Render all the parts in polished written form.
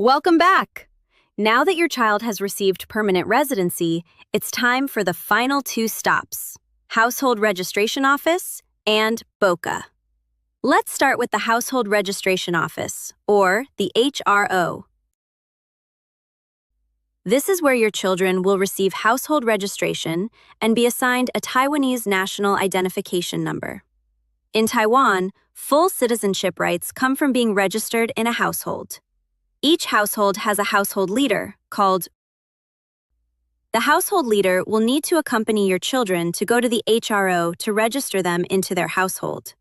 Welcome back! Now that your child has received permanent residency, it's time for the final two stops: Household Registration Office and BOCA. Let's start with the Household Registration Office, or the HRO. This is where your children will receive household registration and be assigned a Taiwanese national identification number. In Taiwan, full citizenship rights come from being registered in a household. Each household has a household leader, called. The household leader will need to accompany your children to go to the HRO to register them into their household.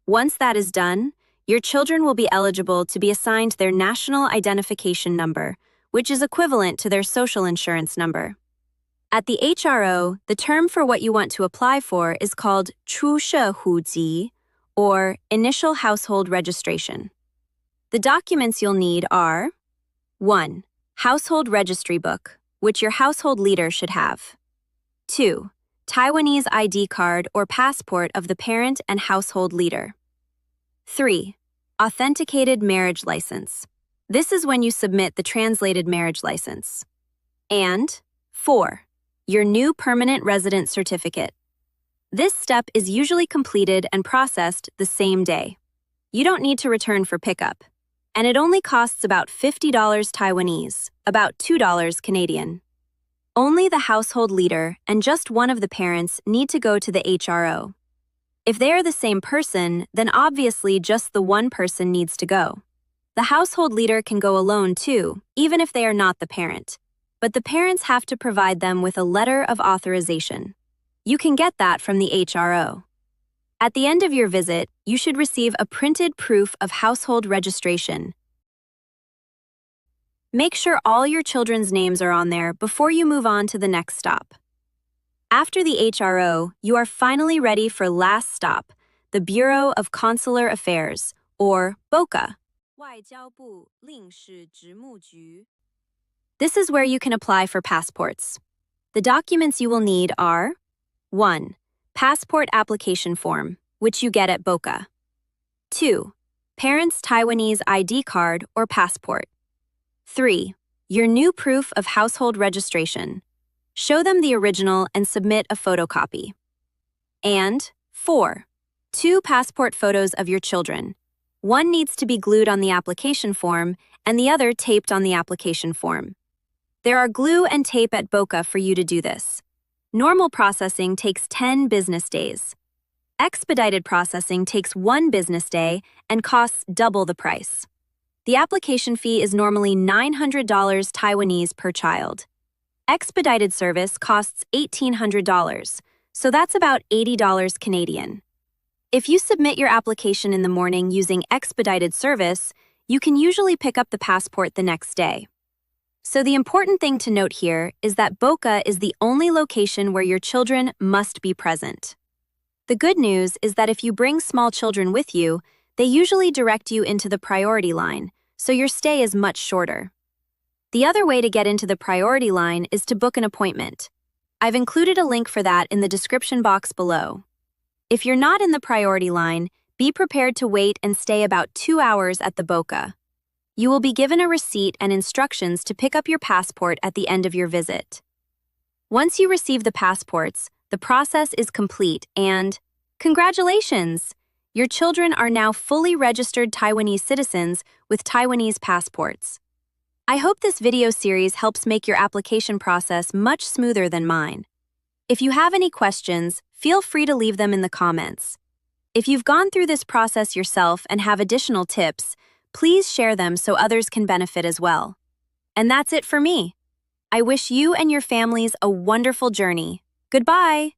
Once that is done, your children will be eligible to be assigned their national identification number, which is equivalent to their social insurance number. At the HRO, the term for what you want to apply for is called 出社户籍, or Initial Household Registration. The documents you'll need are 1. Household Registry Book, which your household leader should have. 2. Taiwanese ID card or passport of the parent and household leader. 3. Authenticated marriage license. This is when you submit the translated marriage license. And 4. Your new permanent resident certificate. This step is usually completed and processed the same day. You don't need to return for pickup. And it only costs about $50 Taiwanese, about $2 Canadian. Only the household leader and just one of the parents need to go to the HRO. If they are the same person, then obviously just the one person needs to go. The household leader can go alone too, even if they are not the parent. But the parents have to provide them with a letter of authorization. You can get that from the HRO. At the end of your visit, you should receive a printed proof of household registration. Make sure all your children's names are on there before you move on to the next stop. After the HRO, you are finally ready for last stop, the Bureau of Consular Affairs, or BOCA. This is where you can apply for passports. The documents you will need are 1. Passport application form, which you get at BOCA. 2. Parents' Taiwanese ID card or passport. 3. Your new proof of household registration. Show them the original and submit a photocopy. And 4. 2 passport photos of your children. One needs to be glued on the application form and the other taped on the application form. There are glue and tape at BOCA for you to do this. Normal processing takes 10 business days. Expedited processing takes 1 business day and costs double the price. The application fee is normally $900 Taiwanese per child. Expedited service costs $1,800, so that's about $80 Canadian. If you submit your application in the morning using expedited service, you can usually pick up the passport the next day. So the important thing to note here is that BOCA is the only location where your children must be present. The good news is that if you bring small children with you, they usually direct you into the priority line, so your stay is much shorter. The other way to get into the priority line is to book an appointment. I've included a link for that in the description box below. If you're not in the priority line, be prepared to wait and stay about 2 hours at the BOCA. You will be given a receipt and instructions to pick up your passport at the end of your visit. Once you receive the passports, the process is complete and, congratulations! Your children are now fully registered Taiwanese citizens with Taiwanese passports. I hope this video series helps make your application process much smoother than mine. If you have any questions, feel free to leave them in the comments. If you've gone through this process yourself and have additional tips, please share them so others can benefit as well. And that's it for me. I wish you and your families a wonderful journey. Goodbye!